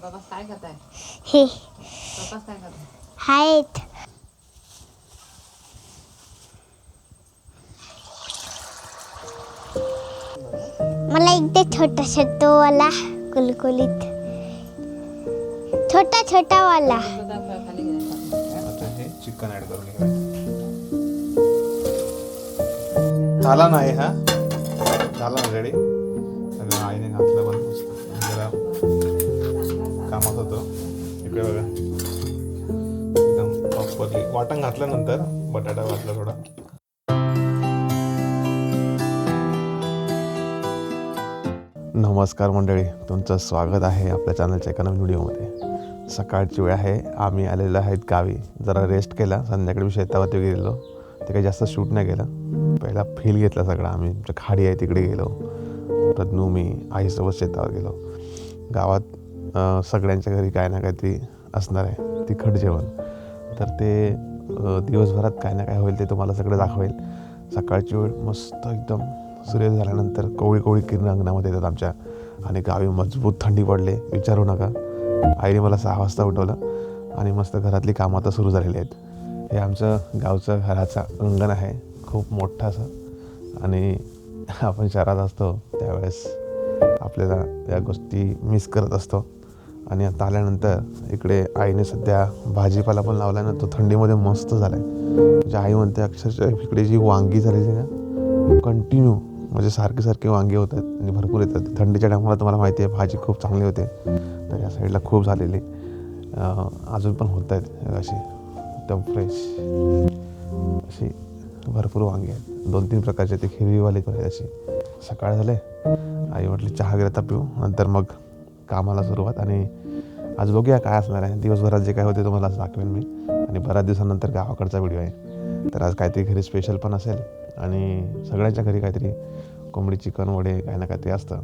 प्रकाश काय करताय? हे प्रकाश काय करताय? आहेत. मला एकदा छोटा छोटा वाला कुलकुलीत छोटा छोटा वाला खाली गेला. आता हे चिकन ऍड करून घ्यायचं. झाला नाही हा झाला ना रेडी. सगळं आईने घातलं पण मस्त जरा कामात होतो. इकडे बघा एकदम प्रॉपरली वाटण घातल्यानंतर बटाटा घातला थोडा. नमस्कार मंडळी, तुमचं स्वागत आहे आपल्या चॅनलच्या एका नवीन व्हिडिओमध्ये. सकाळची वेळ आहे, आम्ही आलेलो आहेत गावी. जरा रेस्ट केला, संध्याकाळी मी शेतावरती गेलो. ते काही जास्त शूट नाही केलं, पहिला फील घेतला सगळा. आम्ही आमच्या खाडी आहे तिकडे गेलो. प्रज्ञू मी आईसोबत शेतावर गेलो. गावात सगळ्यांच्या घरी काय ना काहीतरी असणार आहे तिखट जेवण. तर ते दिवसभरात काय ना काय होईल ते तुम्हाला सगळं दाखवेल. सकाळची वेळ मस्त एकदम सूर्य झाल्यानंतर कोवळी कोवळी किरण अंगणामध्ये येतात आमच्या. आणि गावी मजबूत थंडी पडले, विचारू नका. आईने मला 6 वाजता उठवलं आणि मस्त घरातली कामं आता सुरू झालेली आहेत. हे आमचं गावचं घराचं अंगण आहे, खूप मोठं असं. आणि आपण शहरात असतो त्यावेळेस आपल्याला या गोष्टी मिस करत असतो. आणि आता आल्यानंतर इकडे आईने सध्या भाजीपाला पण लावला ना, तो थंडीमध्ये मस्त झाला आहे. म्हणजे आई म्हणते अक्षरशः इकडे जी वांगी झालेली ना कंटिन्यू, म्हणजे सारखे सारखे वांगे होतात आणि भरपूर येतात. थंडीच्या टायमाला तुम्हाला माहिती आहे भाजी खूप चांगली होते. तर या साईडला खूप झालेली, अजून पण होत आहेत अशी एकदम फ्रेश अशी भरपूर वांगे आहेत. 2-3 प्रकारचे, ते हिरवीवाले पण आहेत अशी. सकाळ झाले, आई म्हटली चहा वगैरे आता पिऊ, नंतर मग कामाला सुरुवात. आणि आज बघूया काय असणार आहे. दिवसभरात जे काय होते तुम्हाला आज दाखवेन मी. आणि बऱ्याच दिवसानंतर गावाकडचा व्हिडिओ आहे. तर आज काहीतरी घरी स्पेशल पण असेल आणि सगळ्यांच्या घरी काहीतरी कोंबडी चिकन वडे काय ना काहीतरी असतं.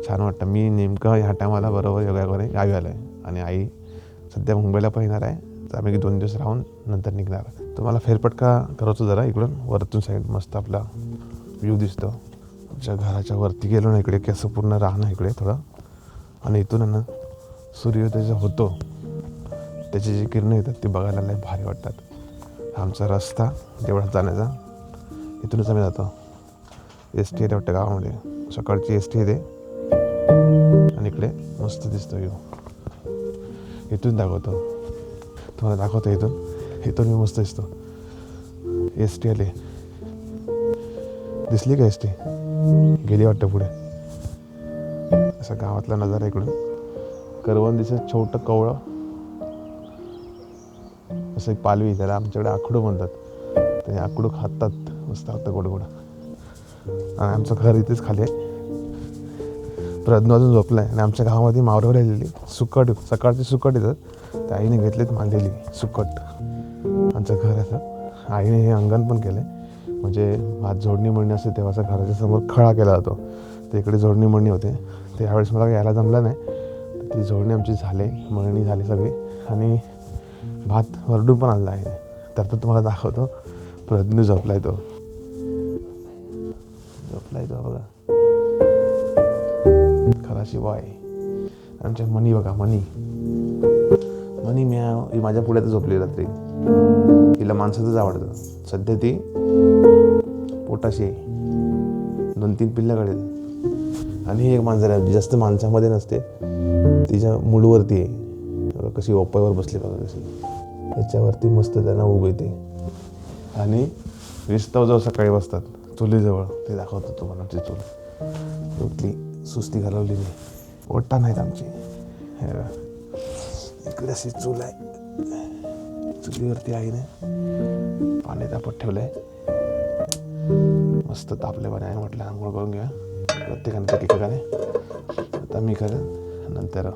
छान वाटतं. मी नेमकं ह्या टायमाला बरोबर योगाकडे गावी आलो आहे आणि आई सध्या मुंबईला पण येणार आहे. तर आम्ही 2 दिवस राहून नंतर निघणार. तुम्हाला फेरफटका करवतो जरा इकडून वरतून साईड मस्त आपला व्ह्यू दिसतो. आमच्या घराच्या वरती गेलो ना, इकडे की असं पूर्ण राहणं इकडे थोडं. आणि इथून ना सूर्योदय जो होतो त्याची जी किरणं येतात ती बघायला लय भारी वाटतात. आमचा रस्ता देवळात जाण्याचा इथूनच आम्ही जातो. एस टी येते वाटतं गावामध्ये, सकाळची एस टी येते. आणि इकडे मस्त दिसतो व्ह्यू. इथून दाखवतो तुम्हाला, दाखवतो इथून मी मस्त दिसतो. एस टी आले, दिसली का एस टी? गेली वाटतं पुढे. असा गावातला नजारा इकडून. करवंद दिसत, छोटं कवळं असं एक पालवी, त्याला आमच्याकडे आखडू म्हणतात. ते आखडू खातात, मस्त लागतं गोड गोड. आणि आमचं घर इथेच खाली आहे. प्रज्ञू अजून झोपलं आहे. आणि आमच्या गावामध्ये मावरं राहिलेली सुकट, सकाळची सुकट येतात, त्या आईने घेतलीत मांडलेली सुकट. आमचं घर असं आईने हे अंगण पण केलं आहे. म्हणजे भात जोडणी मळणी असते तेव्हाचा घराच्या समोर खळा केला जातो. ते इकडे जोडणी मळणी होते. ते यावेळेस मला यायला जमलं नाही. तर ती जोडणी आमची झाली, मळणी झाली सगळी. आणि भात वरडून पण आणला आहे. तर तुम्हाला दाखवतो. प्रज्ञू झोपलाय तो बघा, खराशी बॉय. आमच्या मनी बघा, मनी म्याव, ही माझ्या पुढे तर झोपली रात्री. तिला माणसाचंच आवडतं. सध्या ती पोटाशी आहे, 2-3 पिल्लं काढेल. आणि एक मांजर आहे, जास्त माणसामध्ये नसते, तिच्या मूळवरती आहे. कशी ओपायवर बसली बघा कशी, त्याच्यावरती मस्त त्यांना उभ येते. आणि विस्तव जो सकाळी बसतात चुलीजवळ, ते दाखवतो तुम्हाला. ती चूल उठली, सुस्ती घालवली नाही. ओटा नाहीत आमची. इकडे अशी चूल आहे, चुलीवरती आईने पाणी तापत ठेवलं आहे. मस्त तापले पाणी आहे. म्हटलं आंघोळ करून घ्या प्रत्येकाने एकेकाने. आता मी करेन, नंतर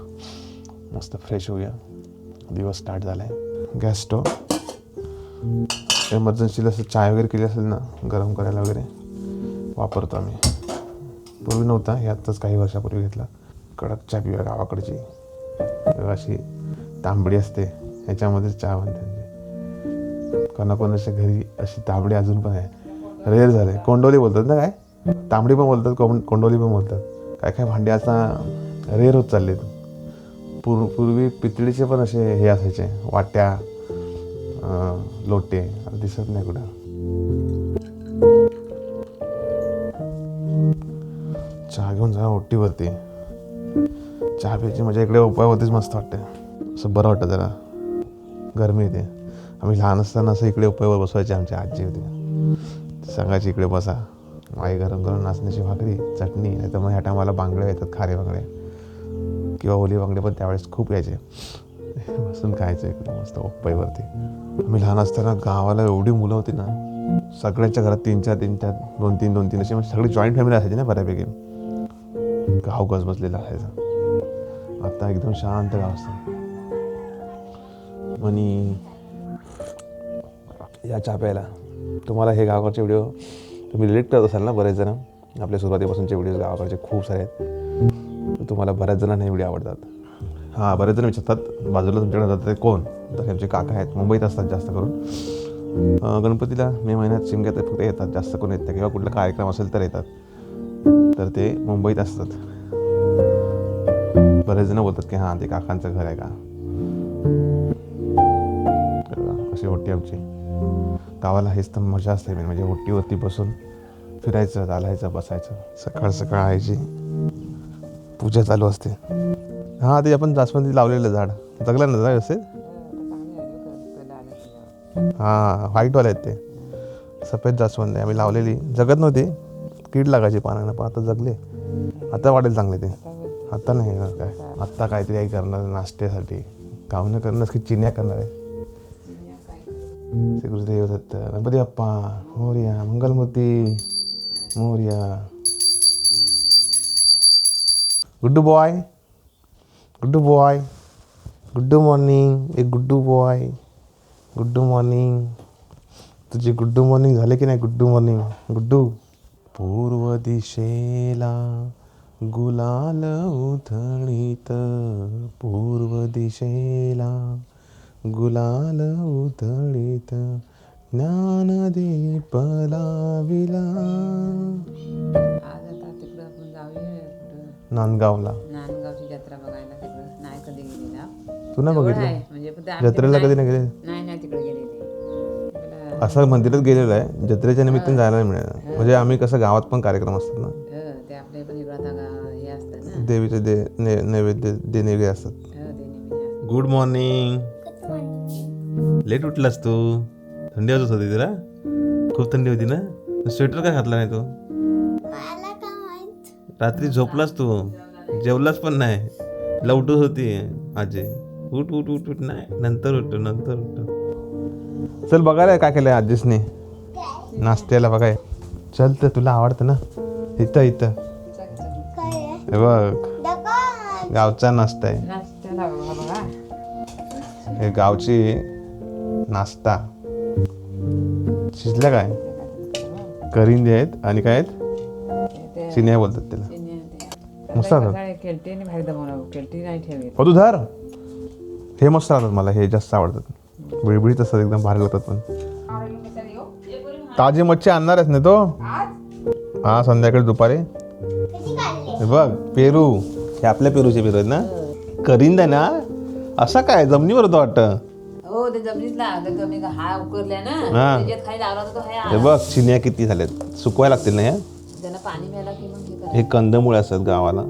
मस्त फ्रेश होऊया. दिवस स्टार्ट झाला आहे. गॅस स्टोव्ह एमर्जन्सीला असं चाय वगैरे केली असेल ना, गरम करायला वगैरे वापरतो आम्ही. पूर्वी नव्हता, हे आत्ताच काही वर्षापूर्वी घेतला. कडक चहा पिऊया गावाकडची. अशी तांबडी असते, ह्याच्यामध्ये चहा बनते. कोणाकोणाच्या घरी अशी तांबडी अजून पण आहे, रेअर झाले. कोंडोली बोलतात ना, काय तांबडी पण बोलतात, कोंडोली पण बोलतात. काय काय भांडी आता रेअर होत चाललेत. पूर्वी पितळीचे पण असे हे असायचे वाट्या, लोटे. आता दिसत नाही कुठं. चहा घेऊन जा ओटीवरती. चहा प्यायची मजा इकडे उपायावरतीच मस्त वाटते. असं बरं वाटतं जरा. गरमी येते. आम्ही लहान असताना असं इकडे उपायावर बसवायचे. आमची आजी होती, सांगायची इकडे बसा. आई गरम गरम नाचण्याची भाकरी, चटणी, नाही तर मग ह्या टायमाला बांगडे येतात, खारे बांगडे किंवा ओली बांगडे पण त्यावेळेस खूप यायचे. बसून खायचं इकडे मस्त उपायावरती. आम्ही लहान असताना गावाला एवढी मुलं होती ना, सगळ्यांच्या घरात 3-4 2-3 अशी सगळी जॉईंट फॅमिली असायची ना बऱ्यापैकी. गाव गजबजलेलं असायचं. आता एकदम शांत गाव असतं. आणि या चहा प्यायला तुम्हाला हे गावाकडचे व्हिडिओ तुम्ही रिलेट करत असाल ना. बरेच जण आपल्या सुरुवातीपासूनचे व्हिडिओ गावाकडचे खूप सारे आहेत. तुम्हाला बऱ्याच जणांना हे व्हिडिओ आवडतात. हां, बरेच जण विचारतात बाजूला तुमच्याकडे जातात ते कोण, तर आमचे काका आहेत, मुंबईत असतात जास्त करून. गणपतीला मे महिन्यात शिमग्यात फक्त येतात, जास्त करून येत नाही. किंवा कुठला कार्यक्रम असेल तर येतात, तर ते मुंबईत असतात. बरेच जण बोलतात की हां ते काकांचं घर आहे का. अशी ओटी आमची गावाला. हेच तर मजा असते म्हणजे ओटीवरती बसून फिरायचं, चालायचं, बसायचं. सकाळ सकाळ आईची पूजा चालू असते. हां, ते आपण जास्वंदी लावलेलं झाड जगलं ना झाड असेल. हां, व्हाईटवाले आहेत ते, सफेद जास्वंदी आम्ही लावलेली. जगत नव्हती, कीड लागायची पानांना, पण आता जगले. आता वाढेल चांगले ते. आता नाही काय, आत्ता काहीतरी आई करणार नाश्त्यासाठी. गावनं करणार की चिन्या करणार आहे. Shri Gurudev Datta, Ganpati Bappa Morya, Mangalmurti Morya. Good boy, good boy, good morning. एक गुड्डू बॉय, गुड्डू मॉर्निंग. तुझी गुड्डू मॉर्निंग झाले की नाही. गुड्डू मॉर्निंग गुड्डू. पूर्व दिशेला गुलाल उधळीत, पूर्व दिशेला गुलाल उधळीत, ज्ञानदीप लाविला. आज आता तिकडं आपण जाऊया कुठं, नांदगावला. नांदगावची जत्रा बघायला. तिकडं नाही कधी गेलेला. तू नाही जवळ बघितलं आहे, म्हणजे पण ते जत्रेला कधी नाही गेले. नाही तिकडे गेलेली. असं मंदिरात गेलेलं आहे, जत्रेच्या निमित्ताने जायला नाही मिळालं. म्हणजे आम्ही कसं गावात पण कार्यक्रम असतात ना, ते आपल्या पण इकडं आता हे असतं ना, देवीचे नैवेद्य देणे असतात. देणे. Good morning. लेट उठलास तू. थंडी वाजत होती तुला. खूप थंडी होती ना. स्वेटर काय घातला नाही तू. रात्री झोपलास तू, जेवलास पण नाही. लवटूच होती आजी. उठ उठ उठ उठ. नाही नंतर उठ, नंतर उठ. चल बघायला काय केलंय आजीसने नाश्त्याला. बघाय चल, तर तुला आवडतं ना. इथं इथं हे बघ, गावचा नाश्ता आहे. नाश्त्याला बघा. हे गावची नाश्ता. शिजल्या काय करिंदे आहेत आणि काय आहेत, चिन्या बोलतात त्याला. मस्त केलटी बाहेर दमवणार. केलटी नाही ठेवली. हो तू धर. हे मस्त राहतात, मला हे जास्त आवडतात. बिळबिळीत असतात, एकदम भारी लागतात. पण ताजी मच्छी आणणार आहेस ना तो. हा, संध्याकाळी दुपारी. हे बघ पेरू, हे आपल्या पेरूचे पेरू आहेत ना. करिंद आहे ना. असा काय जमिनीवर होतं वाटतं. हो, ते जमिनीतला कमी हा उकरल्या ना, हा. त्याच्यात खाली लावला तो हे बघ चिन्या किती झाल्यात. सुकवायला लागतील ना ह्या. त्याला पाणी मिळालं की मग हे कंदमुळे असतात गावाला,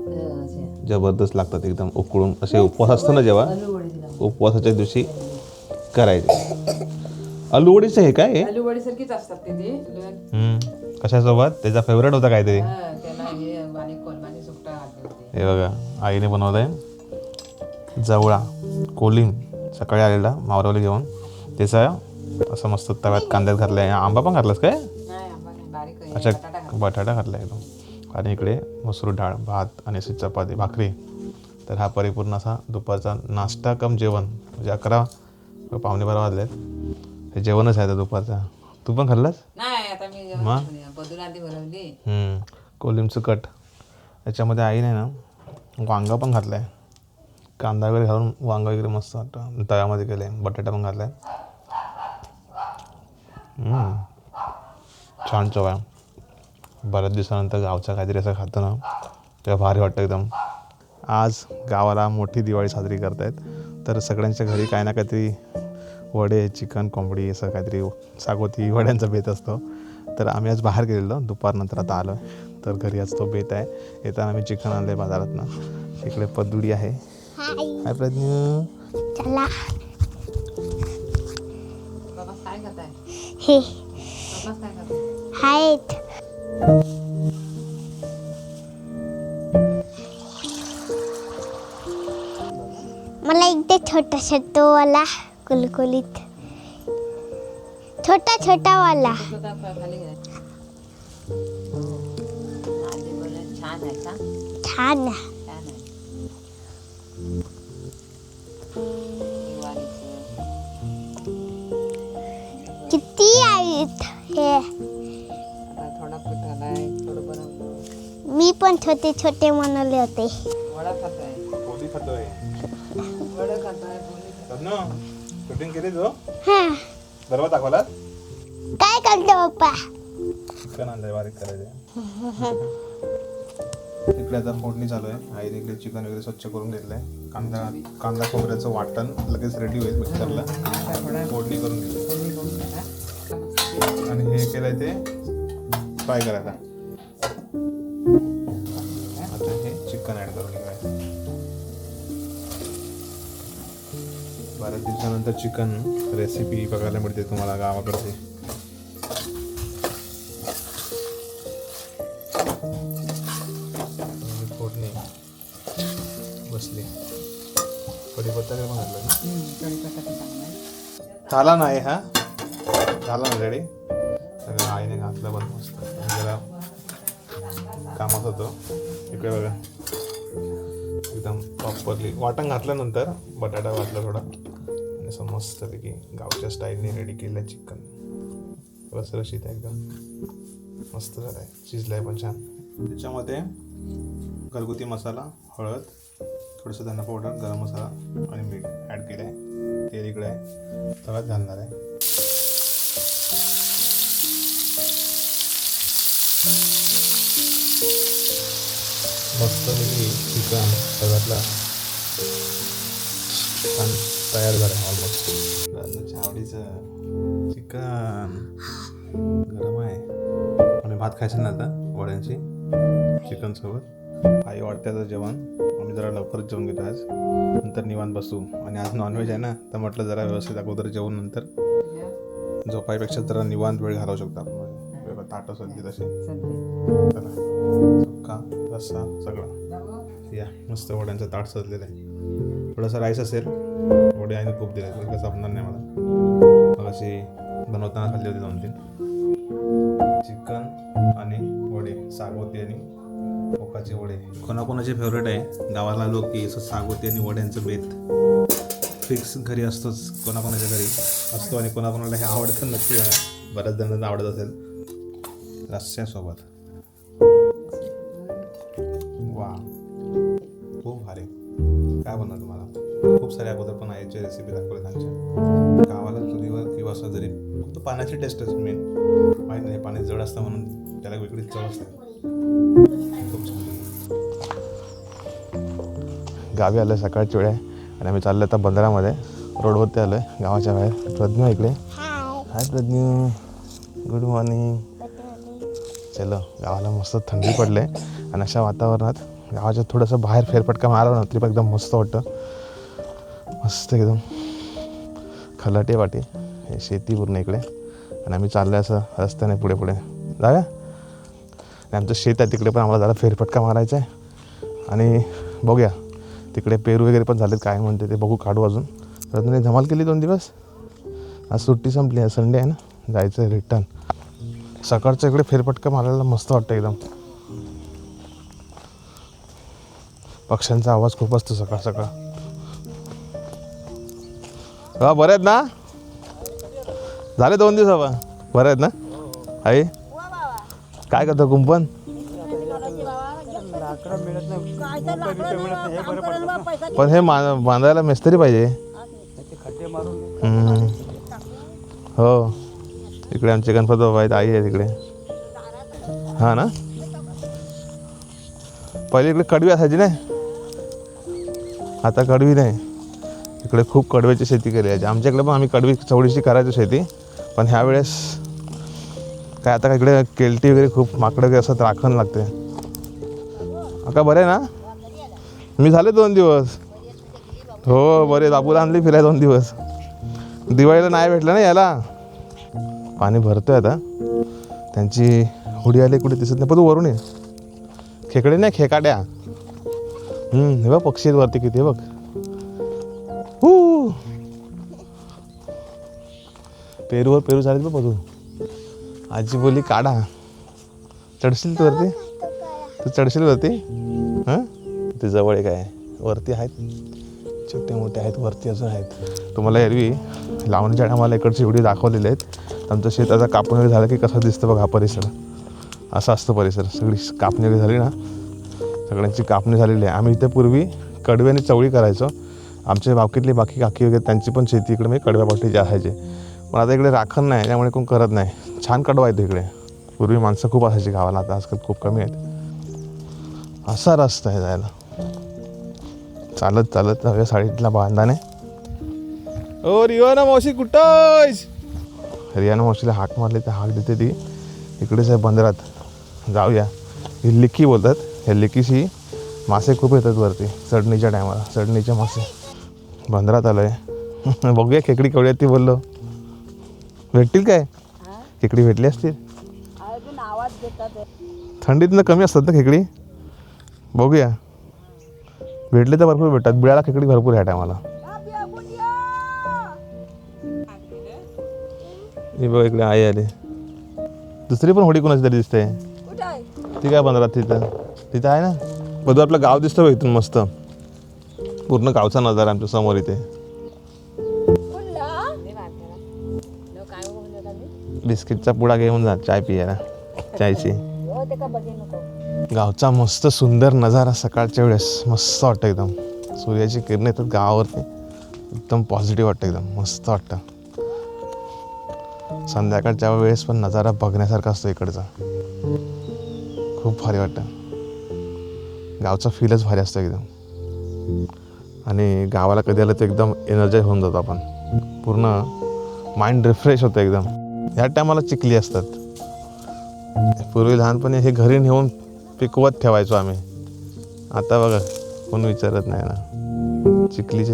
जबरदस्त लागतात एकदम उकळून. असे उपवास असतो ना जेव्हा, उपवासाच्या दिवशी करायचे. आलूवडीचं हे काय. आलूवडी सारखीच असतात ते. कशासोबत त्याचा फेवरेट होता काहीतरी. त्याला हे कोलमाने सुकटा घातले होते. हे बघा आईने बनवलंय जवळा कोलिम. सकाळी आलेला मावरवली घेऊन, त्याचा असं मस्त तव्यात कांद्यात घातलाय. आंबा पण घातलास काय. नाही, आंबा नाही, बारीक आहे. अच्छा, बटाटा घातला एकदम. आणि इकडे मसूर डाळ, भात आणि अशी चपाती भाकरी. तर हा परिपूर्ण असा दुपारचा नाश्ता कम जेवण. म्हणजे 11 पावणे 12 वाजलेत. हे जेवणच आहे दुपारचा. तू पण खाल्लास. नाही, आता मी बदूला आधी बनवली. कोलिमचं कट. याच्यामध्ये आईने ना वांगा पण घातला आहे. कांदा वगैरे घालून वांगा वगैरे मस्त वाटतं. तव्यामध्ये केलं आहे. बटाटा पण घातला आहे. छान चव आहे. बऱ्याच दिवसानंतर गावचा काहीतरी असं खातं ना, तेव्हा भारी वाटतं एकदम. आज गावाला मोठी दिवाळी साजरी करतायत. तर सगळ्यांच्या घरी काही ना काहीतरी वडे, चिकन, कोंबडी असं काहीतरी सागोती वड्यांचा बेत असतो. तर आम्ही आज बाहेर गेलेलो दुपारनंतर आता आलो आहे. तर घरी आज तो बेत आहे. येताना आम्ही चिकन आणलं आहे बाजारातनं. इकडे पदुडी आहे. हाय प्रज्ञू. चला बाबा काय करताय? हे बाबा काय करताय? आहेत. मला एकदा छोटासा तो वाला कुलकुलीत छोटा छोटा वाला स्वतः खाली घ्या. आधी बोलले छान आहे का? छान आहे. छान आहे. दिवाळीचं. किती आहेत हे. आता थोडा पीठ आलाय, थोडं बनवलं. मी पण छोटे छोटे बनवले होते. वडा खाताय. पोळी खातोय. वडा खाताय, पोळी खाताय. शूटिंग केली तो हा बरोबर दाखवला. काय करतो पप्पा. चिकन आणलंय बारीक करायचं. इकडे आता फोडणी चालू आहे. आईने इकडे चिकन वगैरे स्वच्छ करून घेतलंय. कांदा खोबऱ्याचं वाटण लगेच रेडी होईल मिक्सरला. फोडणी करून घेतली फोडणी करून टाका. आणि हे केलंय ते फ्राय करायला. आता हे चिकन ऍड करून घ्यायचं. बऱ्याच दिवसानंतर चिकन रेसिपी बघायला मिळते तुम्हाला गावाकडची. फोडणी बसली. कढीपत्ता काय बनवलं ना. कढीपत्ता पण चांगला आहे. झाला नाही हा. झाला ना रेडी. सगळं आईने घातलं पण मस्त. जरा कामात होतो. इकडे बघा एकदम प्रॉपरली वाटण घातल्यानंतर बटाटा घातला थोडा आणि असं मस्तपैकी गावच्या स्टाईलने रेडी केलं आहे चिकन. रसरशीत आहे एकदम मस्त झालं आहे. शिजलं आहे पण छान. त्याच्यामध्ये घरगुती मसाला, हळद, थोडंसं धना पावडर, गरम मसाला आणि मीठ ॲड केलं आहे. तेल इकडे आहे. तव्यात घालणार आहे. मस्तपैकी चिकन तव्यातला छान तयार झालं आहे. ऑलमोस्ट आवडीचं चिकन गरम आहे. आम्ही भात खायचं ना आता वड्यांची चिकनसोबत. आई वाटत्याचं जेवण. आम्ही जरा लवकरच जेवून घेतो आज. नंतर निवांत बसू. आणि आज नॉनव्हेज आहे ना तर म्हटलं जरा व्यवस्थित अगोदर जेवून नंतर झोपायपेक्षा जरा निवांत वेळ घालवू शकतो आपण. ताटं सध्या तसे. चला सुक्का रस्सा सगळं या. मस्त वड्यांचं ताट सजलेलं आहे. थोडंसं राईस असेल. वडे आईने खूप दिले. कसं जमणार नाही मला. मग अशी बनवताना खाल्ली होती 2-3. चिकन आणि वडे, सागोती आणि ओकाचे वडे. कोणाकोणाचे फेवरेट आहे. गावाला आलो की असं सागोती आणि वड्यांचं बेत फिक्स घरी असतोच. कोणाकोणाच्या घरी असतो आणि कोणाकोणाला हे आवडतं नक्की. बऱ्याच जणांना आवडत असेल. रस्स्यासोबत वा खूप भारी. काय बोलणार तुम्हाला. खूप सारे अगोदर पण आईची रेसिपी दाखवली त्यांच्या. गावाला चुलीवर किंवा असं जरी फक्त पाण्याची टेस्ट असते मेन. माहीत नाही पाणी जड असतं म्हणून त्याला वेगळीच चव असते. खूप छान. गावी आलं सकाळची वेळ आहे आणि आम्ही चाललो आता बंदरामध्ये. रोडवरती आलो आहे गावाच्या बाहेर. प्रज्ञू इकडे. हाय प्रज्ञू. Good morning. चलो गावाला मस्त थंडी पडले आणि अशा वातावरणात गावाच्या थोडंसं बाहेर फेरफटका मारला ना तरी पण एकदम मस्त वाटतं. मस्त एकदम खलाटे वाटे. हे शेती पूर्ण इकडे आणि आम्ही चाललो असं रस्त्याने पुढे पुढे जाऊया. आणि आमचं शेत आहे तिकडे पण आम्हाला जरा फेरफटका मारायचा आहे. आणि बघूया तिकडे पेरू वगैरे पण झालेत काय म्हणते ते बघू काढू. अजून तर धमाल केली 2 दिवस. आज सुट्टी संपली आहे. संडे आहे ना. जायचं आहे रिटर्न. सकाळचं इकडे फेरफटका मारायला मस्त वाटतं एकदम. पक्ष्यांचा आवाज खूप असतो सकाळ सकाळ. हा बरे आहेत ना. झाले 2 दिवस बाबा. बरे आहेत ना. आई काय करतो कुंपण. पण हे बांधायला मिस्त्री पाहिजे. हो इकडे आमचे गणपती बाबा आहेत. आई आहे तिकडे. हां ना. पहिले इकडे कडवी असायची ना. आता कडवी नाही, इकडे खूप कडव्याची शेती केली आहे. आमच्याकडे पण आम्ही कडवी चवळीची करायचो शेती, पण ह्यावेळेस काय आता काय इकडे केलटी वगैरे खूप माकडं वगैरे असं राखण लागते. आता बरे ना? मी झाले 2 दिवस. हो बरे, बाबूला आणली फिराय 2 दिवस. दिवाळीला नाही भेटलं ना याला. पाणी भरतोय आता. त्यांची होडी आली कुठे दिसत नाही, पण तू वरून ये. खेकडे नाही, खेकाड्या. हे बघ पक्षी आहेत वरती किती, बघ. पेरूवर पेरू झालेत बघ तू. आजी बोली काढा. चढशील तू वरती? तू चढशील वरती? हां ते जवळ एक आहे, वरती आहेत, छोटे मोठे आहेत, वरती अजून आहेत. तुम्हाला एरवी लावणीच्या टायमाला इकडची व्हिडिओ दाखवलेले आहेत. आमचं शेत आता कापणी वगैरे झालं की कसं दिसतं बघा हा परिसर. असा असतो परिसर. सगळी कापणी वगैरे झाली ना, सगळ्यांची कापणी झालेली आहे. आम्ही इथे पूर्वी कडवी आणि चवळी करायचो. आमच्या बाकीतली बाकी काकी वगैरे त्यांची पण शेती इकडे म्हणजे कडव्या पाठीचे असायचे. पण आता इकडे राखण नाही, त्यामुळे कोण करत नाही. छान कडवा येतो इकडे. पूर्वी माणसं खूप असायची गावाला, आता आजकाल खूप कमी आहेत. असा रस्ता आहे जायला. चालत चालत जाऊया साडीतला बांधाने. ओ रियाना मावशी कुठं? रियाना मावशीला हाक मारली तर हाक देते ती. इकडेच आहे बंदरात, जाऊया. ही लिकी बोलतात. ह्या लिकीशी मासे खूप येतात वरती चढणीच्या टायमाला. चढणीचे मासे. बंदरात आलो आहे. बघूया खेकडी केवढी आहेत ती बोललो. भेटतील काय? खेकडी भेटली असतील. थंडीतनं कमी असतात ना खेकडी. बघूया, भेटले तर भरपूर भेटतात. बिळाला खेकडी भरपूर ह्या टायमाला. हे बघ इकडे आई आली. दुसरी पण होडी कोणाची तरी दिसते. ती काय बंदरात तिथं तिथं आहे ना. बघू आपलं गाव दिसतं बघ इथून मस्त. पूर्ण गावचा नजारा आमच्या समोर इथे. बिस्किटचा पुडा घेऊन जा चाय पियाला. चायची गावचा मस्त सुंदर नजारा सकाळच्या वेळेस मस्त वाटतं एकदम. सूर्याची किरणं येतात गावावरती, एकदम पॉझिटिव्ह वाटतं, एकदम मस्त वाटतं. संध्याकाळच्या वेळेस पण नजारा बघण्यासारखा असतो इकडचा. खूप भारी वाटतं. गावचा फीलच भारी असतो एकदम. आणि गावाला कधी आलं तर एकदम एनर्जाईज होऊन जातो आपण. पूर्ण माइंड रिफ्रेश होतं एकदम. ह्या टायमाला चिखली असतात. पूर्वी लहानपणी हे घरी नेऊन पिकवत ठेवायचो आम्ही. आता बघा कोण विचारत नाही ना.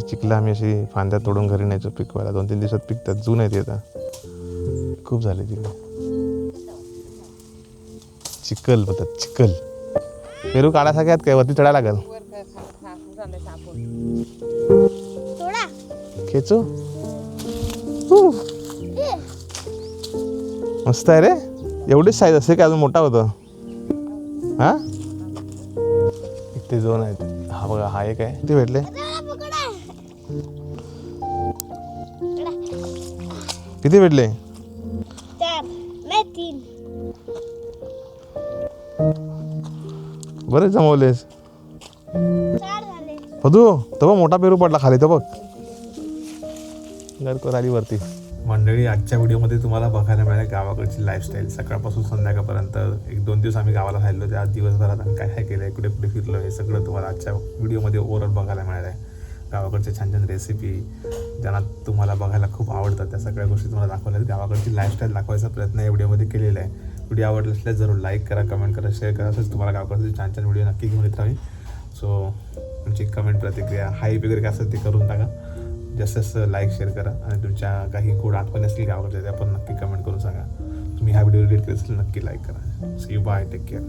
चिखलं आम्ही अशी फांद्या तोडून घरी न्यायचो पिकवायला. 2-3 दिवसात पिकतात. जून आहे ती आता. खूप झाली तिकडे. चिखल बोलतात, चिखल. पेरू काढायसारखे आहेत काय? वरती चढायला लागेल. खेचू. मस्त आहे रे. एवढीच साईज असते काय? अजून मोठा होतो. हा इथे 2 आहेत. हा बघा, हा एक आहे. किती भेटले? किती भेटले? 3. बरेच जमवलेस. बघू तो मोठा पेरू पडला खाली. तो बघ गरकोर आली वरती. मंडळी, आजच्या व्हिडिओमध्ये तुम्हाला बघायला मिळालं गावाकडची लाईफस्टाईल. सकाळपासून संध्याकाळपर्यंत 1-2 दिवस आम्ही गावाला राहिलो. त्या दिवसभरात आम्ही काय काय केलं आहे, कुठे कुठे फिरलो, हे सगळं तुम्हाला आजच्या व्हिडिओमध्ये ओव्हरऑल बघायला मिळालं आहे. गावाकडच्या छान छान रेसिपी ज्यांना तुम्हाला बघायला खूप आवडतात त्या सगळ्या गोष्टी तुम्हाला दाखवल्या आहेत. गावाकडची लाईफस्टाईल दाखवायचा प्रयत्न या व्हिडिओमध्ये केलेला आहे. व्हिडिओ आवडला असल्यास जरूर लाईक करा, कमेंट करा, शेअर करा. असंच तुम्हाला गावाकडचे छान छान व्हिडिओ नक्की घेऊन येत राहील. सो तुमची कमेंट, प्रतिक्रिया, हाईप वगैरे काय असेल ते करून टाका. जास्त जास्त लाईक, शेअर करा. आणि तुमच्या काही गोड आठवणी असतील गावाकडच्या त्या पण नक्की कमेंट करून सांगा. तुम्ही हा व्हिडिओ रिलेट करत असेल नक्की लाईक करा. See you, bye, take care.